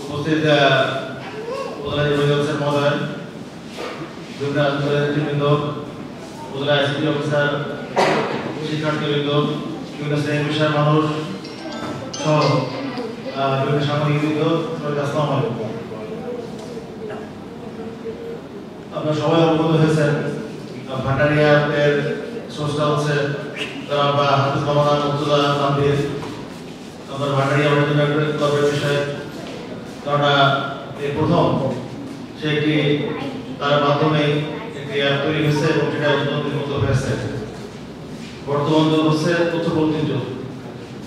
উপস্থিত অফিসার মহোদয়, বিভিন্ন রাজনীতিবৃন্দ, উপজেলা আইসিডি অফিসার, শিক্ষার্থীবৃন্দ, বিভিন্ন শ্রেণী পেশার মানুষ সহ বিভিন্ন সাংবাদিক বৃন্দ, সবাইকে আসসালামু আলাইকুম। আপনারা সবাই অবগত হয়েছেন ভান্ডারিয়ার স্রষ্টা হচ্ছে হাফিজ মাওলানা মুর্তজা তানভীর। আপনার ভান্ডারিয়া গর্বের বিষয়, কেননা এই প্রথম সে একটি তার মাধ্যমে একটি অ্যাপ তৈরি হয়েছে এবং সেটা উন্নত হয়েছে। বর্তমান যুগ হচ্ছে তথ্য প্রযুক্তির যুগ।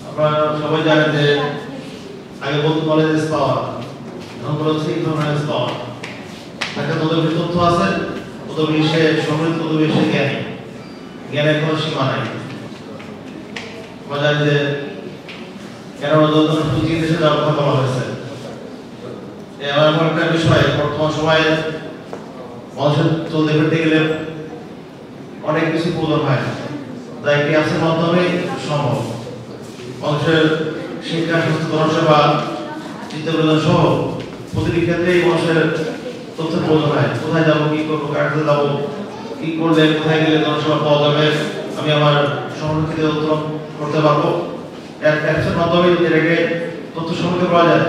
আপনারা সবাই জানেন যে আগে বলতো নলেজ ইজ পাওয়ার, এখন বলা হচ্ছে ইনফরমেশন ইজ পাওয়ার। একটা যত বেশি তথ্য আছে তত বেশি সে সমৃদ্ধ, তত বেশি জ্ঞানী। জ্ঞানের কোনো সীমা নাই। আমরা জানি যে কেন পুঁজি দেশে যাওয়ার কথা বলা হয়েছে। এমন একটা বিষয় বর্তমান সময়ে মানুষের চলতে ফিরতে গেলে অনেক কিছু প্রয়োজন হয়, যা একটি অ্যাপসের মাধ্যমে সম্ভব। মানুষের শিক্ষা, স্বাস্থ্য, জনসেবা, চিন্তা প্রয়োজন সহ প্রতিটি ক্ষেত্রেই মানুষের তথ্যের প্রয়োজন হয়। কোথায় যাবো, কি করবো, কার যাবো, কি করলে কোথায় গেলে জনসেবা পাওয়া যাবে, আমি আমার সংরক্ষিত উত্তোলন করতে পারবো। অ্যাপসের মাধ্যমে যদি এটাকে তথ্য সংগ্রহ করা যায়,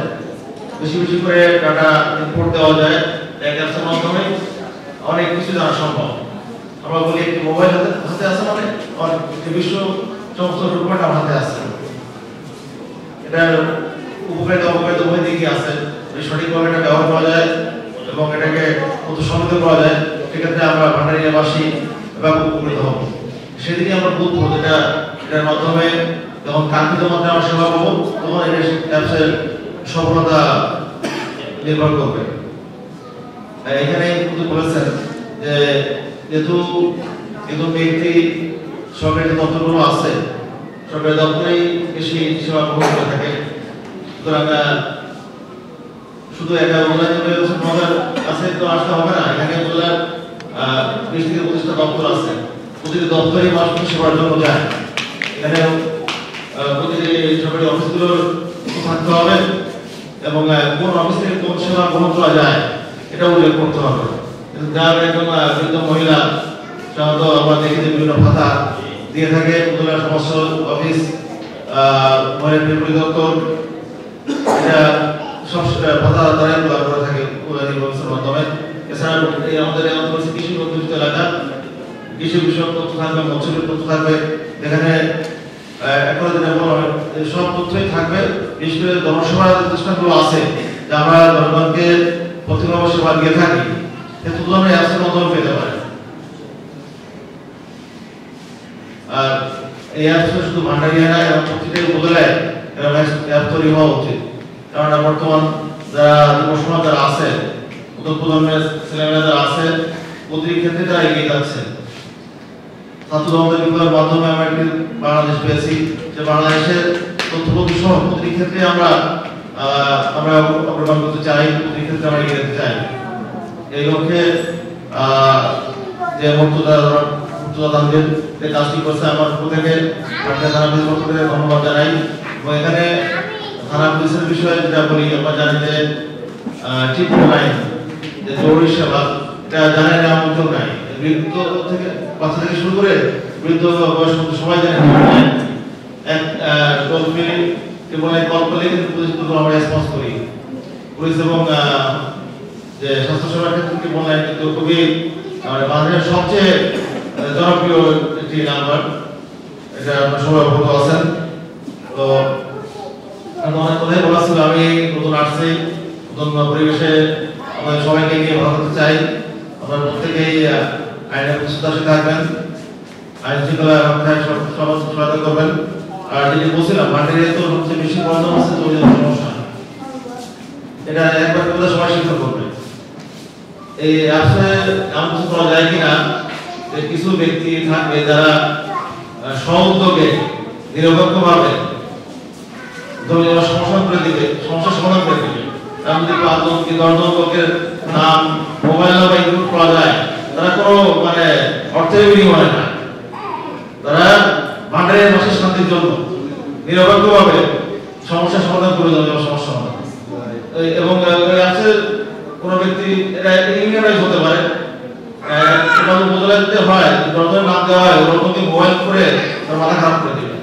বেশি বেশি করে ডাটা ইনপুট দেওয়া যায়, অ্যাপসের মাধ্যমে অনেক কিছু জানা সম্ভব। আমরা বলি একটি মোবাইল হাতে আছে মানে বিশ্ব সমস্ত ডকুমেন্ট আমার হাতে আছে। এটার উপকারিতা অপকারিতা উভয় দিকই আছে। সঠিকভাবে এটা ব্যবহার করা যায় এবং এটাকে কত সমৃদ্ধ করা যায়, সেক্ষেত্রে আমরা ভান্ডারিয়াবাসী ব্যাপক উপকৃত হব। সেদিনই আমরা বুঝবো যেটা এটার মাধ্যমে যখন কাঙ্ক্ষিত মাত্রায় আমরা সেবা পাবো, তখন এটা অ্যাপসের সফলতা নির্ভর করবে। এখানে কিন্তু বলেছেন যে যেহেতু ব্যক্তি সরকারি যে দপ্তরগুলো আছে, সরকারি দপ্তরেই বেশি সেবা গ্রহণ করে থাকে। সুতরাং শুধু একটা মজার আছে তো আসতে হবে না। এখানে বললাম 20 থেকে 25টা দপ্তর আছে। প্রতিটি দপ্তরই মানুষকে সেবার জন্য যায়। এখানে প্রতিটি সরকারি অফিসগুলোর থাকতে হবে এবং কোন অফিস থেকে কোন সেবা গ্রহণ করা যায় এটা উল্লেখ করতে হবে। যার একজন বৃদ্ধ মহিলা সাধারণত আমরা দেখি যে বিভিন্ন ভাতা দিয়ে থাকে উপজেলা সমস্ত অফিস, মহিলা বিপরীত দপ্তর, এটা সব ভাতা দ্বারাই প্রদান করে থাকে ব্যবস্থার মাধ্যমে। এছাড়া আমাদের অঞ্চল হচ্ছে কৃষি অধ্যুষিত এলাকা, কৃষি বিষয়ক তথ্য থাকবে, মৎস্যের তথ্য থাকবে, যেখানে এখন যেটা বলা হয় সব তথ্যই থাকবে। বিশেষ করে জনসেবার যে প্রতিষ্ঠানগুলো আছে, যা আমরা জনগণকে প্রতিভাবে সেবা দিয়ে থাকি, সে তথ্য আমরা অ্যাপসের মাধ্যমে পেতে পারি। আর এই অ্যাপসটা শুধু ভান্ডারিয়া না, এবং প্রতিটি উপজেলায় এরকম অ্যাপ তৈরি হওয়া উচিত। কারণ বর্তমান যারা যুবসমাজ যারা আছে, নতুন প্রজন্মের ছেলেমেয়েরা যারা আছে, প্রতিটি ক্ষেত্রে তারা এগিয়ে যাচ্ছে। ছাত্র জনতার বিপ্লবের মাধ্যমে আমরা একটি বাংলাদেশ পেয়েছি, যে বাংলাদেশের তথ্যপ্রযুক্তি সহ প্রতিটি ক্ষেত্রে আমরা অগ্রগতি করতে চাই, প্রতিটি ক্ষেত্রে আমরা এগিয়ে যেতে চাই। এই লক্ষ্যে যে মুর্তজা তানভীর যে কাজটি করছে, আমার পক্ষ থেকে থানা পুলিশ পক্ষ থেকে ধন্যবাদ জানাই। এবং এখানে থানা পুলিশের বিষয়ে যেটা বলি, আমরা জানি যে ট্রিপল লাইন, যে জরুরি সেবা, এটা জানেন না এমন কেউ নাই। বৃদ্ধ থেকে বাচ্চা থেকে শুরু করে বৃদ্ধ বয়স সবাই জানে এক 12 মিনিট কল করলে পুলিশ আমরা রেসপন্স করি। পুলিশ এবং যে স্বাস্থ্যসেবার ক্ষেত্রে ট্রিপল লাইন কিন্তু খুবই বাংলাদেশের সবচেয়ে জনপ্রিয় একটি নাম্বার, এটা আপনারা সবাই অবগত আছেন। তো অনেক কথাই বলা ছিল, আমি নতুন আসছি, নতুন পরিবেশে আমাদের সবাইকে নিয়ে ভালো করতে চাই। আপনারা প্রত্যেকেই আইনের প্রতিষ্ঠা থাকবেন, আইন শৃঙ্খলা রক্ষায় সহায়তা করবেন। আর যেটি বলছিলাম, ভান্ডারিয়া তো সবচেয়ে বেশি প্রবলেম আছে জমির সমস্যা, এটা একবার করে সবাই স্বীকার করবে। এই অ্যাপসে এমন কিছু করা যায় কিনা যে কিছু ব্যক্তি থাকবে যারা স্ব-উদ্যোগে নিরপেক্ষভাবে জমির সমস্যা করে দিবে, সমস্যা সমাধান করে দিবে। এমন যদি 5 কি 10 লোকের নাম, মোবাইল নাম্বার ইনপুট করা যায়, তারা কোনো অর্থের বিনিময় না, তারা ভান্ডারিয়ার মাসের শান্তির জন্য নিরপেক্ষভাবে সমস্যা সমাধান করে দেবে, সমস্যা সমাধান। এবং আছে কোনো ব্যক্তি এটা ইংরেজ হতে পারে এটা উপজেলাতে হয় যখন নাম দেওয়া হয় ওরা মোবাইল করে তার মাথা খারাপ করে দেবে